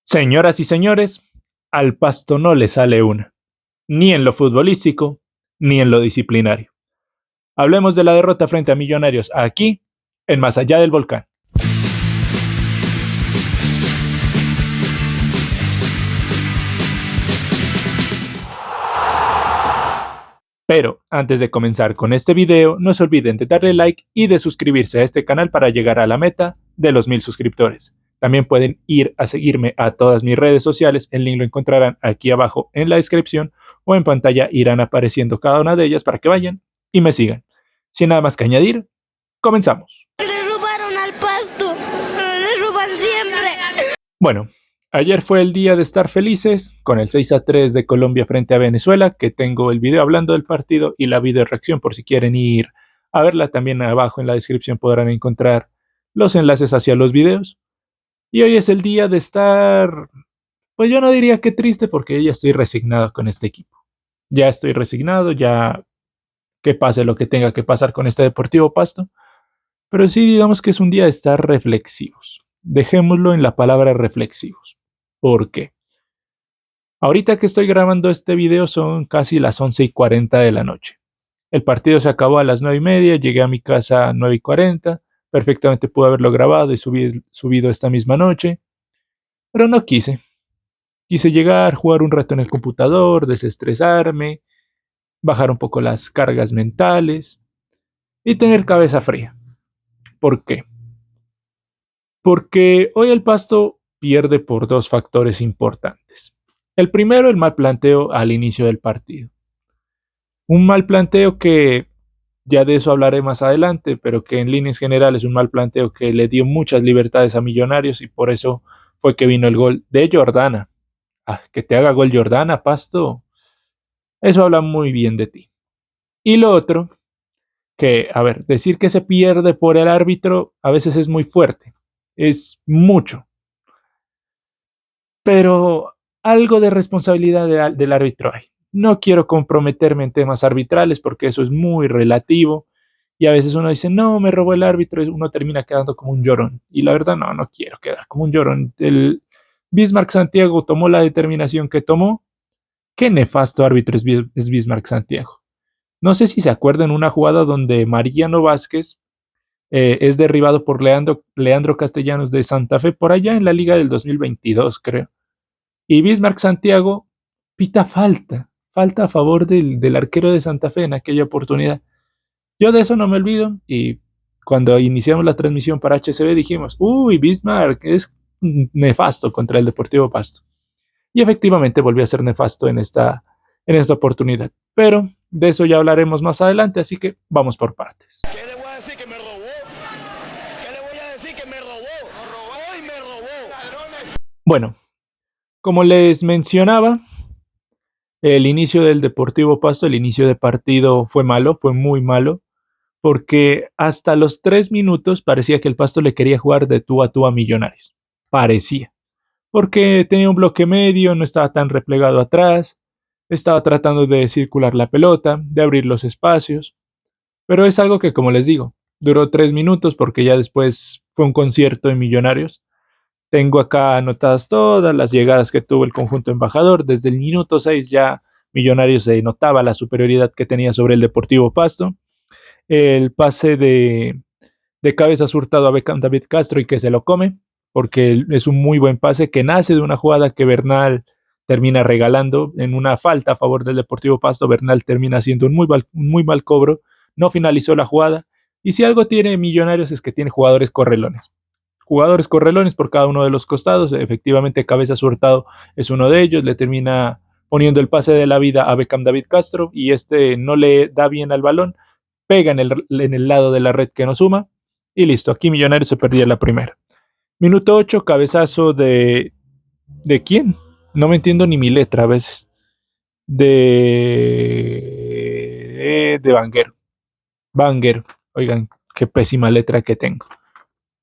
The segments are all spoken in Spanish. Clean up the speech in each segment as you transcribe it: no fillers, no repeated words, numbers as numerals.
Señoras y señores, al Pasto no le sale una, ni en lo futbolístico, ni en lo disciplinario. Hablemos de la derrota frente a Millonarios aquí, en Más Allá del Volcán. Pero antes de comenzar con este video, no se olviden de darle like y de suscribirse a este canal para llegar a la meta de los 1000 suscriptores. También pueden ir a seguirme a todas mis redes sociales, el link lo encontrarán aquí abajo en la descripción o en pantalla irán apareciendo cada una de ellas para que vayan y me sigan. Sin nada más que añadir, comenzamos. Le robaron al Pasto, le roban siempre. Bueno, ayer fue el día de estar felices con el 6-3 de Colombia frente a Venezuela, que tengo el video hablando del partido y la video reacción por si quieren ir a verla. También abajo en la descripción podrán encontrar los enlaces hacia los videos. Y hoy es el día de estar, pues yo no diría que triste porque ya estoy resignado con este equipo. Ya estoy resignado, ya que pase lo que tenga que pasar con este Deportivo Pasto. Pero sí digamos que es un día de estar reflexivos. Dejémoslo en la palabra reflexivos. ¿Por qué? Ahorita que estoy grabando este video son casi las 11:40 de la noche. El partido se acabó a las 9:30, llegué a mi casa a 9:40. Perfectamente pude haberlo grabado y subido esta misma noche, pero no quise. Quise llegar, jugar un rato en el computador, desestresarme, bajar un poco las cargas mentales y tener cabeza fría. ¿Por qué? Porque hoy el Pasto pierde por dos factores importantes. El primero, el mal planteo al inicio del partido. Un mal planteo que ya de eso hablaré más adelante, pero que en líneas generales es un mal planteo que le dio muchas libertades a Millonarios y por eso fue que vino el gol de Jordana. Que te haga gol Jordana, Pasto. Eso habla muy bien de ti. Y lo otro, que, a ver, decir que se pierde por el árbitro a veces es muy fuerte. Es mucho. Pero algo de responsabilidad del árbitro hay. No quiero comprometerme en temas arbitrales porque eso es muy relativo y a veces uno dice, no, me robó el árbitro y uno termina quedando como un llorón. Y la verdad, no quiero quedar como un llorón. El Bismarck Santiago tomó la determinación que tomó. Qué nefasto árbitro es Bismarck Santiago. No sé si se acuerdan una jugada donde Mariano Vázquez es derribado por Leandro Castellanos de Santa Fe por allá en la liga del 2022, creo. Y Bismarck Santiago pita falta a favor del arquero de Santa Fe en aquella oportunidad. Yo de eso no me olvido y cuando iniciamos la transmisión para HCB dijimos, uy, Bismarck es nefasto contra el Deportivo Pasto. Y efectivamente volvió a ser nefasto en esta oportunidad. Pero de eso ya hablaremos más adelante, así que vamos por partes. ¿Qué le voy a decir que me robó? ¿Qué le voy a decir que me robó? Hoy me robó. Ladrones. Bueno, como les mencionaba, el inicio del Deportivo Pasto, el inicio de partido fue malo, fue muy malo, porque hasta los 3 minutos parecía que el Pasto le quería jugar de tú a Millonarios. Parecía. Porque tenía un bloque medio, no estaba tan replegado atrás, estaba tratando de circular la pelota, de abrir los espacios. Pero es algo que, como les digo, duró 3 minutos porque ya después fue un concierto de Millonarios. Tengo acá anotadas todas las llegadas que tuvo el conjunto embajador. Desde el minuto 6 ya Millonarios se notaba la superioridad que tenía sobre el Deportivo Pasto. El pase de cabeza Hurtado a Beckham David Castro y que se lo come, porque es un muy buen pase que nace de una jugada que Bernal termina regalando en una falta a favor del Deportivo Pasto. Bernal termina haciendo un muy mal cobro, no finalizó la jugada. Y si algo tiene Millonarios es que tiene jugadores correlones por cada uno de los costados. Efectivamente, Cabeza Hurtado es uno de ellos, le termina poniendo el pase de la vida a Beckham David Castro y este no le da bien al balón, pega en el lado de la red que no suma y listo, aquí Millonarios se perdía la primera. Minuto 8, cabezazo ¿de quién? No me entiendo ni mi letra a veces. De Banguero. Oigan, qué pésima letra que tengo.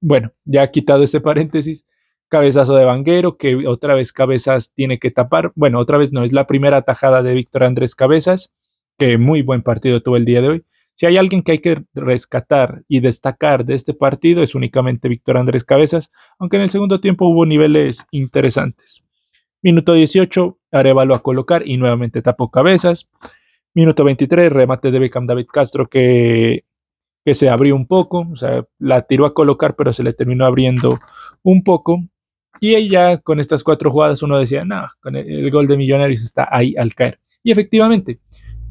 Bueno, ya quitado ese paréntesis, cabezazo de Banguero, que otra vez Cabezas tiene que tapar. Bueno, otra vez no, es la primera tajada de Víctor Andrés Cabezas, que muy buen partido tuvo el día de hoy. Si hay alguien que hay que rescatar y destacar de este partido es únicamente Víctor Andrés Cabezas, aunque en el segundo tiempo hubo niveles interesantes. Minuto 18, Arévalo a colocar y nuevamente tapó Cabezas. Minuto 23, remate de Beckham David Castro que se abrió un poco, o sea, la tiró a colocar, pero se le terminó abriendo un poco. Y ahí ya con estas 4 jugadas uno decía, no, con el gol de Millonarios está ahí al caer. Y efectivamente,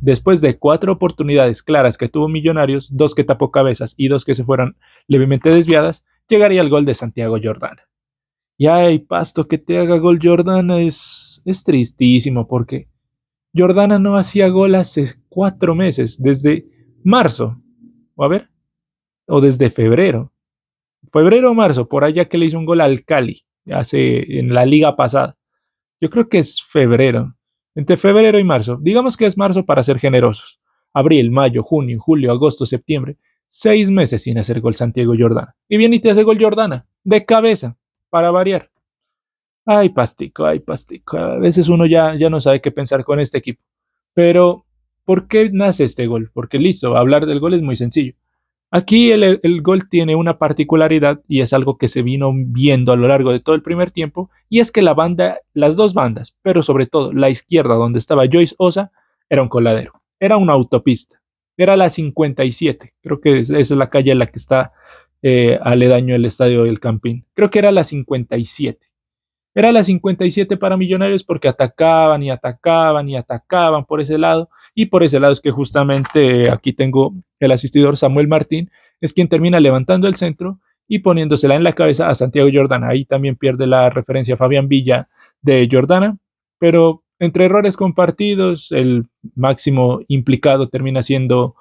después de 4 oportunidades claras que tuvo Millonarios, 2 que tapó Cabezas y 2 que se fueron levemente desviadas, llegaría el gol de Santiago Jordana. Y ay, Pasto, que te haga gol Jordana es tristísimo porque Jordana no hacía gol hace 4 meses, desde marzo, o a ver, o desde febrero o marzo, por allá que le hizo un gol al Cali, hace en la liga pasada. Yo creo que es febrero, entre febrero y marzo. Digamos que es marzo para ser generosos. Abril, mayo, junio, julio, agosto, septiembre. 6 meses sin hacer gol Santiago Jordana. Y viene y te hace gol Jordana, de cabeza, para variar. Ay, Pastico, ay, Pastico. A veces uno ya no sabe qué pensar con este equipo. Pero, ¿por qué nace este gol? Porque listo, hablar del gol es muy sencillo. Aquí el gol tiene una particularidad y es algo que se vino viendo a lo largo de todo el primer tiempo, y es que las dos bandas, pero sobre todo la izquierda donde estaba Joyce Osa, era un coladero, era una autopista, era la 57, creo que esa es la calle en la que está aledaño el estadio del Campín, creo que era la 57. Era la 57 para Millonarios porque atacaban y atacaban y atacaban por ese lado. Y por ese lado es que justamente aquí tengo el asistidor Samuel Martín, es quien termina levantando el centro y poniéndosela en la cabeza a Santiago Jordana. Ahí también pierde la referencia a Fabián Villa de Jordana. Pero entre errores compartidos, el máximo implicado termina siendo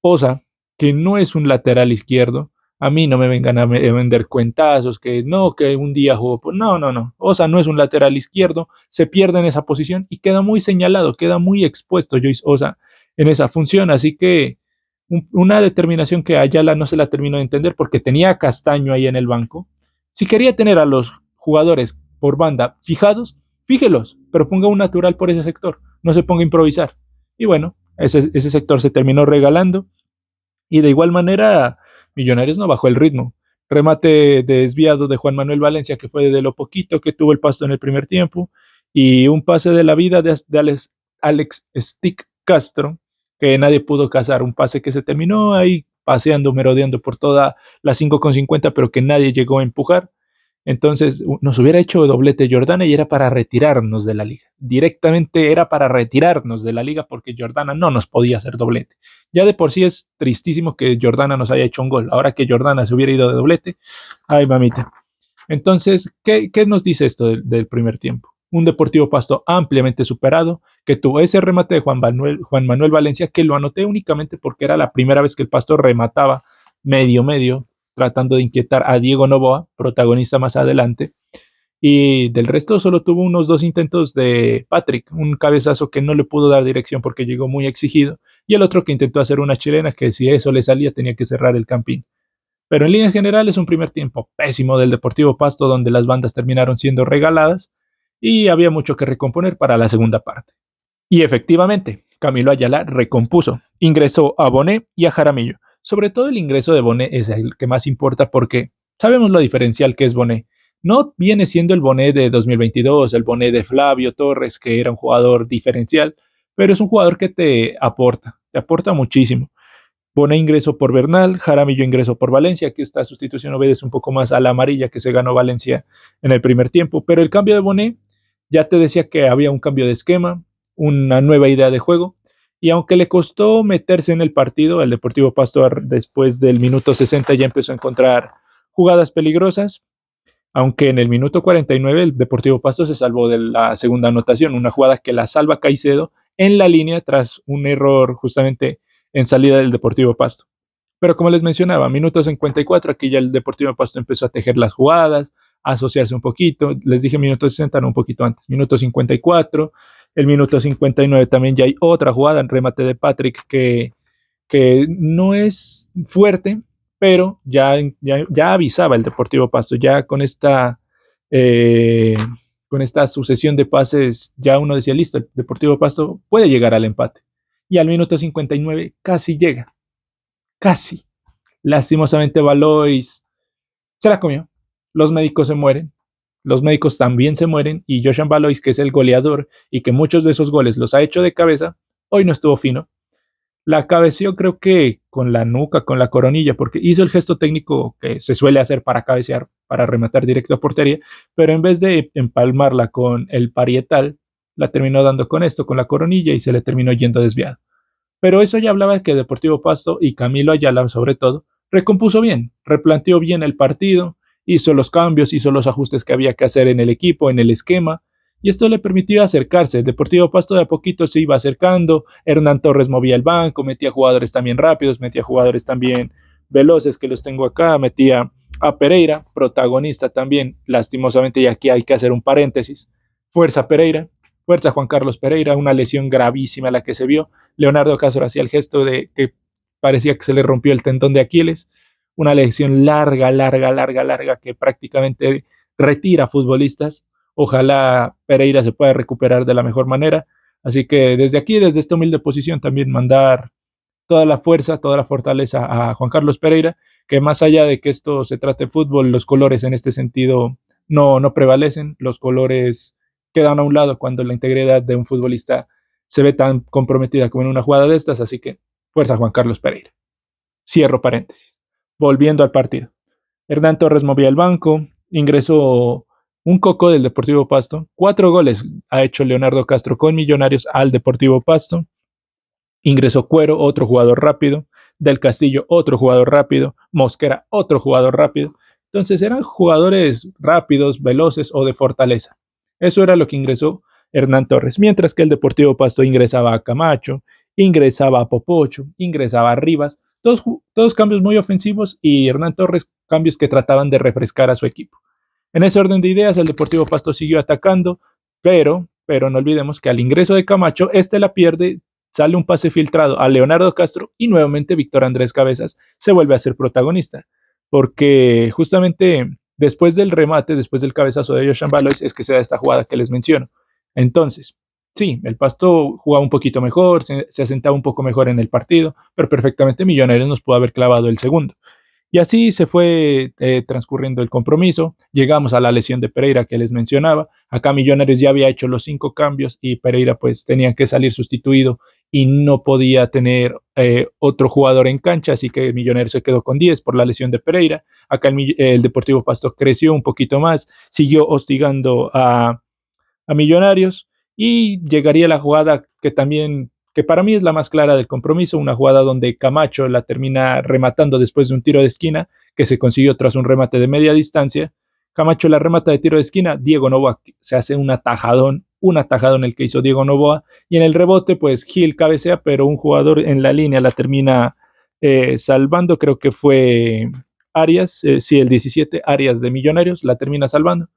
Osa, que no es un lateral izquierdo. A mí no me vengan a vender cuentazos, que no, que un día jugó por... No, no, no. Osa no es un lateral izquierdo, se pierde en esa posición y queda muy señalado, queda muy expuesto Joyce Osa en esa función. Así que una determinación que Ayala no se la terminó de entender porque tenía a Castaño ahí en el banco. Si quería tener a los jugadores por banda fijados, fíjelos, pero ponga un natural por ese sector, no se ponga a improvisar. Y bueno, ese sector se terminó regalando y de igual manera Millonarios no bajó el ritmo. Remate desviado de Juan Manuel Valencia, que fue de lo poquito que tuvo el Pasto en el primer tiempo, y un pase de la vida de Alex Stick Castro, que nadie pudo cazar. Un pase que se terminó ahí paseando, merodeando por toda la 5,50, pero que nadie llegó a empujar. Entonces nos hubiera hecho doblete Jordana y era para retirarnos de la liga. Directamente era para retirarnos de la liga porque Jordana no nos podía hacer doblete. Ya de por sí es tristísimo que Jordana nos haya hecho un gol. Ahora que Jordana se hubiera ido de doblete, ay mamita. Entonces, ¿qué nos dice esto del primer tiempo? Un Deportivo Pasto ampliamente superado, que tuvo ese remate de Juan Manuel Valencia, que lo anoté únicamente porque era la primera vez que el Pasto remataba medio, tratando de inquietar a Diego Noboa, protagonista más adelante. Y del resto solo tuvo unos 2 intentos de Patrick, un cabezazo que no le pudo dar dirección porque llegó muy exigido, y el otro que intentó hacer una chilena que si eso le salía tenía que cerrar el campín. Pero en líneas generales un primer tiempo pésimo del Deportivo Pasto donde las bandas terminaron siendo regaladas y había mucho que recomponer para la segunda parte. Y efectivamente, Camilo Ayala recompuso, ingresó a Bonet y a Jaramillo. Sobre todo el ingreso de Bonet es el que más importa porque sabemos lo diferencial que es Bonet. No viene siendo el Bonet de 2022, el Bonet de Flavio Torres, que era un jugador diferencial, pero es un jugador que te aporta muchísimo. Bonet ingresó por Bernal, Jaramillo ingresó por Valencia, que esta sustitución obedece un poco más a la amarilla que se ganó Valencia en el primer tiempo, pero el cambio de Bonet ya te decía que había un cambio de esquema, una nueva idea de juego, y aunque le costó meterse en el partido, el Deportivo Pasto después del minuto 60 ya empezó a encontrar jugadas peligrosas, aunque en el minuto 49 el Deportivo Pasto se salvó de la segunda anotación, una jugada que la salva Caicedo en la línea tras un error justamente en salida del Deportivo Pasto. Pero como les mencionaba, minuto 54, aquí ya el Deportivo Pasto empezó a tejer las jugadas, a asociarse un poquito. Les dije minuto 60, no un poquito antes. Minuto 54, el minuto 59 también ya hay otra jugada en remate de Patrick que no es fuerte, pero ya avisaba el Deportivo Pasto, ya con esta sucesión de pases, ya uno decía, listo, el Deportivo Pasto puede llegar al empate. Y al minuto 59 casi llega. casi. Lastimosamente Valois se la comió. Los médicos se mueren. Los médicos también se mueren y Joshan Valois, que es el goleador y que muchos de esos goles los ha hecho de cabeza, hoy no estuvo fino. La cabeció creo que con la nuca, con la coronilla, porque hizo el gesto técnico que se suele hacer para cabecear, para rematar directo a portería, pero en vez de empalmarla con el parietal, la terminó dando con esto, con la coronilla y se le terminó yendo desviado. Pero eso ya hablaba de que Deportivo Pasto y Camilo Ayala, sobre todo, recompuso bien, replanteó bien el partido, hizo los cambios, hizo los ajustes que había que hacer en el equipo, en el esquema, y esto le permitió acercarse. El Deportivo Pasto de a poquito se iba acercando, Hernán Torres movía el banco, metía jugadores también rápidos, metía jugadores también veloces, que los tengo acá, metía a Pereira, protagonista también, lastimosamente, y aquí hay que hacer un paréntesis, fuerza Pereira, fuerza Juan Carlos Pereira, una lesión gravísima la que se vio. Leonardo Castro hacía el gesto de que parecía que se le rompió el tendón de Aquiles, una lesión larga, larga, larga, larga que prácticamente retira futbolistas. Ojalá Pereira se pueda recuperar de la mejor manera. Así que desde aquí, desde esta humilde posición, también mandar toda la fuerza, toda la fortaleza a Juan Carlos Pereira, que más allá de que esto se trate de fútbol, los colores en este sentido no prevalecen, los colores quedan a un lado cuando la integridad de un futbolista se ve tan comprometida como en una jugada de estas, así que fuerza Juan Carlos Pereira. Cierro paréntesis. Volviendo al partido. Hernán Torres movía el banco, ingresó un coco del Deportivo Pasto, 4 goles ha hecho Leonardo Castro con Millonarios al Deportivo Pasto, ingresó Cuero, otro jugador rápido, Del Castillo, otro jugador rápido, Mosquera, otro jugador rápido. Entonces eran jugadores rápidos, veloces o de fortaleza. Eso era lo que ingresó Hernán Torres, mientras que el Deportivo Pasto ingresaba a Camacho, ingresaba a Popocho, ingresaba a Rivas, todos cambios muy ofensivos y Hernán Torres cambios que trataban de refrescar a su equipo. En ese orden de ideas, el Deportivo Pasto siguió atacando, pero no olvidemos que al ingreso de Camacho, este la pierde, sale un pase filtrado a Leonardo Castro y nuevamente Víctor Andrés Cabezas se vuelve a ser protagonista, porque justamente después del remate, después del cabezazo de Joshan Valois, es que se da esta jugada que les menciono. Entonces, sí, el Pasto jugaba un poquito mejor, se asentaba un poco mejor en el partido, pero perfectamente Millonarios nos pudo haber clavado el segundo. Y así se fue transcurriendo el compromiso. Llegamos a la lesión de Pereira que les mencionaba. Acá Millonarios ya había hecho los 5 cambios y Pereira pues tenía que salir sustituido y no podía tener otro jugador en cancha, así que Millonarios se quedó con 10 por la lesión de Pereira. Acá el Deportivo Pasto creció un poquito más, siguió hostigando a Millonarios y llegaría la jugada que también, que para mí es la más clara del compromiso, una jugada donde Camacho la termina rematando después de un tiro de esquina que se consiguió tras un remate de media distancia. Camacho la remata de tiro de esquina, Diego Novoa se hace un atajadón el que hizo Diego Novoa, y en el rebote pues Gil cabecea, pero un jugador en la línea la termina salvando, creo que fue Arias, sí, el 17, Arias de Millonarios, la termina salvando.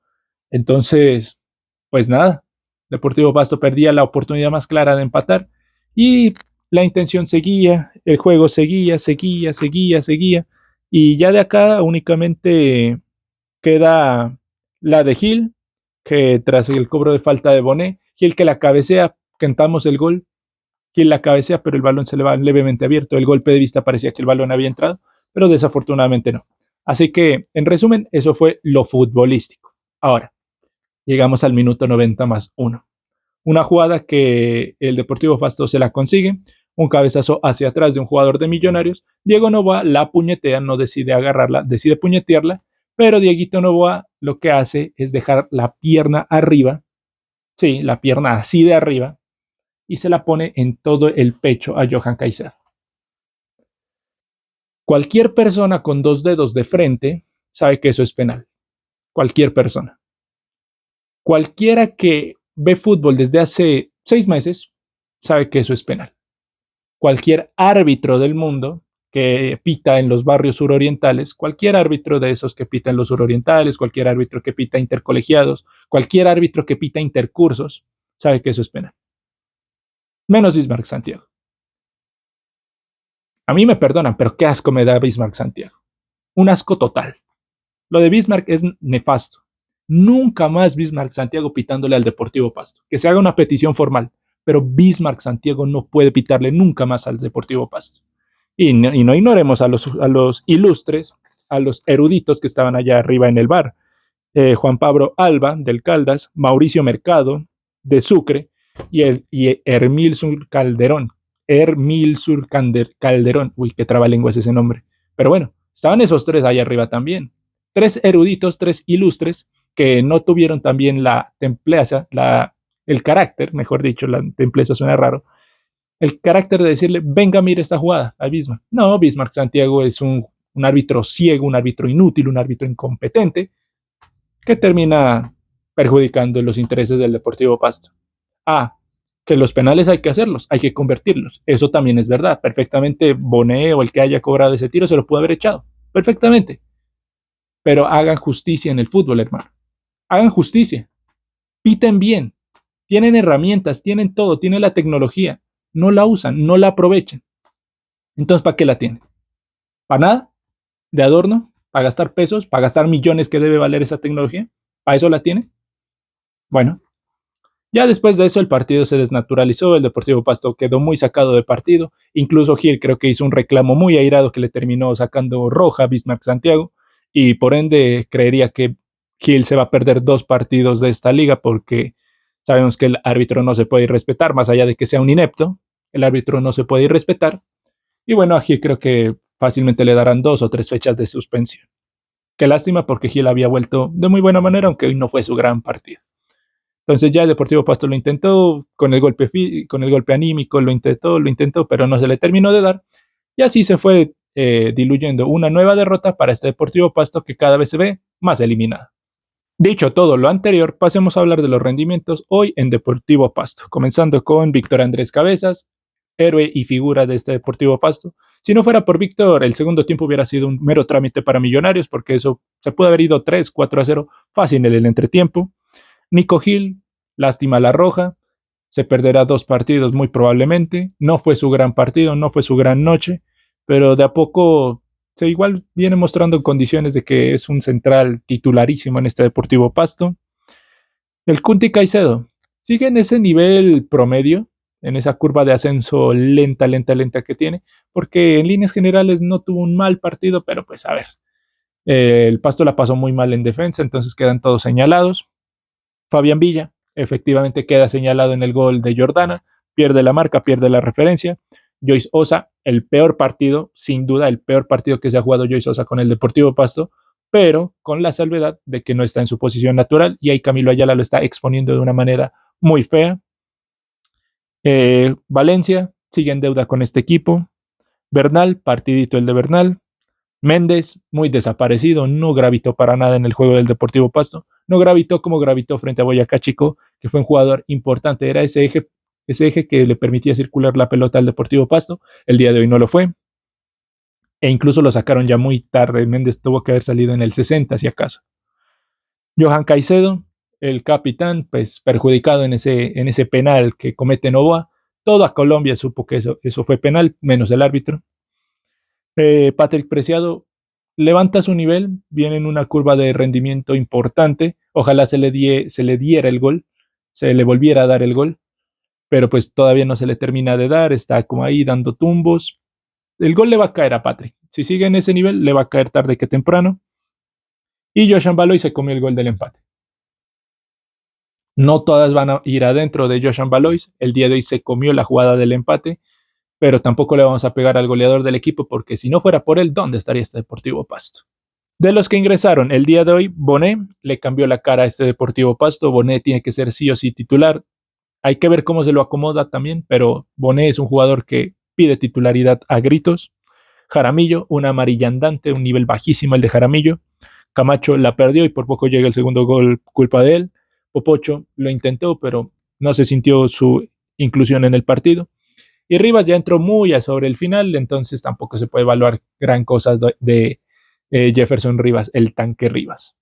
Entonces, pues nada, Deportivo Pasto perdía la oportunidad más clara de empatar y la intención seguía, el juego seguía, y ya de acá únicamente queda la de Gil, que tras el cobro de falta de Bonet, Gil que la cabecea, cantamos el gol, Gil la cabecea, pero el balón se le va levemente abierto, el golpe de vista parecía que el balón había entrado, pero desafortunadamente no. Así que, en resumen, eso fue lo futbolístico. Ahora, llegamos al minuto 90 más 1. Una jugada que el Deportivo Pasto se la consigue, un cabezazo hacia atrás de un jugador de Millonarios, Diego Novoa la puñetea, no decide agarrarla, decide puñetearla, pero Dieguito Novoa lo que hace es dejar la pierna arriba, sí, la pierna así de arriba, y se la pone en todo el pecho a Johan Caicedo. Cualquier persona con 2 dedos de frente sabe que eso es penal. Cualquier persona. Cualquiera que ve fútbol desde hace 6 meses sabe que eso es penal. Cualquier árbitro del mundo que pita en los barrios surorientales, cualquier árbitro de esos que pita en los surorientales, cualquier árbitro que pita intercolegiados, cualquier árbitro que pita intercursos, sabe que eso es penal. Menos Bismarck Santiago. A mí me perdonan, pero qué asco me da Bismarck Santiago. Un asco total. Lo de Bismarck es nefasto. Nunca más Bismarck Santiago pitándole al Deportivo Pasto. Que se haga una petición formal, pero Bismarck Santiago no puede pitarle nunca más al Deportivo Pasto. Y no ignoremos a los ilustres, a los eruditos que estaban allá arriba en el bar. Juan Pablo Alba, del Caldas, Mauricio Mercado, de Sucre, y Hermil Sur Calderón. Calderón. Uy, qué trabalengua es ese nombre. Pero bueno, estaban esos tres allá arriba también. Tres eruditos, tres ilustres, que no tuvieron también la templeza, el carácter, mejor dicho, la templeza suena raro, el carácter de decirle, venga, mire esta jugada a Bismarck. No, Bismarck Santiago es un árbitro ciego, un árbitro inútil, un árbitro incompetente, que termina perjudicando los intereses del Deportivo Pasto. Ah, que los penales hay que hacerlos, hay que convertirlos. Eso también es verdad. Perfectamente Bonet o el que haya cobrado ese tiro se lo pudo haber echado. Perfectamente. Pero hagan justicia en el fútbol, hermano. Hagan justicia. Piten bien. Tienen herramientas, tienen todo, tienen la tecnología. No la usan, no la aprovechan. Entonces, ¿para qué la tienen? ¿Para nada? ¿De adorno? ¿Para gastar pesos? ¿Para gastar millones que debe valer esa tecnología? ¿Para eso la tiene? Bueno, ya después de eso el partido se desnaturalizó, el Deportivo Pasto quedó muy sacado de partido, incluso Gil creo que hizo un reclamo muy airado que le terminó sacando roja a Bismarck Santiago, y por ende creería que Gil se va a perder 2 partidos de esta liga porque sabemos que el árbitro no se puede ir respetar, más allá de que sea un inepto, el árbitro no se puede ir respetar, y bueno, a Gil creo que fácilmente le darán 2 o 3 fechas de suspensión. Qué lástima porque Gil había vuelto de muy buena manera, aunque hoy no fue su gran partido. Entonces ya el Deportivo Pasto lo intentó con el golpe anímico, lo intentó, pero no se le terminó de dar. Y así se fue diluyendo una nueva derrota para este Deportivo Pasto que cada vez se ve más eliminado. Dicho todo lo anterior, pasemos a hablar de los rendimientos hoy en Deportivo Pasto, comenzando con Víctor Andrés Cabezas, héroe y figura de este Deportivo Pasto. Si no fuera por Víctor, el segundo tiempo hubiera sido un mero trámite para Millonarios, porque eso se pudo haber ido 3-4-0 fácil en el entretiempo. Nico Gil, lástima la roja, se perderá 2 partidos muy probablemente. No fue su gran partido, no fue su gran noche, pero de a poco se igual viene mostrando condiciones de que es un central titularísimo en este Deportivo Pasto. El Cunti Caicedo sigue en ese nivel promedio, en esa curva de ascenso lenta, lenta, lenta que tiene, porque en líneas generales no tuvo un mal partido, pero pues a ver, el Pasto la pasó muy mal en defensa, entonces quedan todos señalados. Fabián Villa efectivamente queda señalado en el gol de Jordana, pierde la marca, pierde la referencia. Joyce Osa, el peor partido, sin duda, el peor partido que se ha jugado Joyce Osa con el Deportivo Pasto, pero con la salvedad de que no está en su posición natural y ahí Camilo Ayala lo está exponiendo de una manera muy fea. Valencia sigue en deuda con este equipo. Bernal, partidito el de Bernal. Méndez, muy desaparecido, no gravitó para nada en el juego del Deportivo Pasto, no gravitó como gravitó frente a Boyacá Chico, que fue un jugador importante, era ese eje que le permitía circular la pelota al Deportivo Pasto, el día de hoy no lo fue, e incluso lo sacaron ya muy tarde, Méndez tuvo que haber salido en el 60 si acaso. Johan Caicedo, el capitán, pues perjudicado en ese penal que comete Novoa, toda Colombia supo que eso fue penal, menos el árbitro. Patrick Preciado levanta su nivel, viene en una curva de rendimiento importante, ojalá se le diera el gol, se le volviera a dar el gol, pero pues todavía no se le termina de dar, está como ahí dando tumbos. El gol le va a caer a Patrick, si sigue en ese nivel le va a caer tarde que temprano, y Joshan Baloy se comió el gol del empate. No todas van a ir adentro de Joshan Baloy, el día de hoy se comió la jugada del empate, pero tampoco le vamos a pegar al goleador del equipo porque si no fuera por él, ¿dónde estaría este Deportivo Pasto? De los que ingresaron el día de hoy, Bonet le cambió la cara a este Deportivo Pasto. Bonet tiene que ser sí o sí titular. Hay que ver cómo se lo acomoda también, pero Bonet es un jugador que pide titularidad a gritos. Jaramillo, un amarilla andante, un nivel bajísimo el de Jaramillo. Camacho la perdió y por poco llega el segundo gol culpa de él. Popocho lo intentó, pero no se sintió su inclusión en el partido. Y Rivas ya entró muy a sobre el final, entonces tampoco se puede evaluar gran cosa de Jefferson Rivas, el tanque Rivas.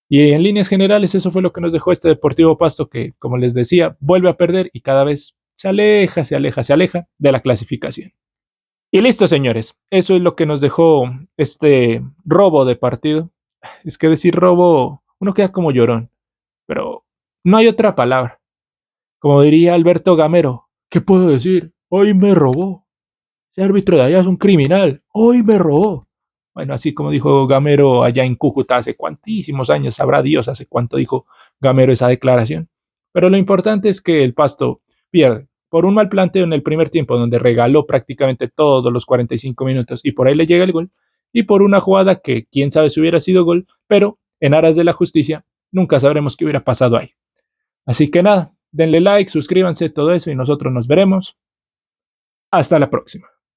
Y en líneas generales eso fue lo que nos dejó este Deportivo Pasto que, como les decía, vuelve a perder y cada vez se aleja, se aleja, se aleja de la clasificación. Y listo, señores, eso es lo que nos dejó este robo de partido. Es que decir robo, uno queda como llorón, pero no hay otra palabra. Como diría Alberto Gamero, ¿qué puedo decir? Hoy me robó. ese árbitro de allá es un criminal, hoy me robó. Bueno, así como dijo Gamero allá en Cúcuta hace cuantísimos años, sabrá Dios hace cuánto dijo Gamero esa declaración. Pero lo importante es que el Pasto pierde por un mal planteo en el primer tiempo, donde regaló prácticamente todos los 45 minutos y por ahí le llega el gol, y por una jugada que quién sabe si hubiera sido gol, pero en aras de la justicia nunca sabremos qué hubiera pasado ahí. Así que nada, denle like, suscríbanse, todo eso y nosotros nos veremos. Hasta la próxima.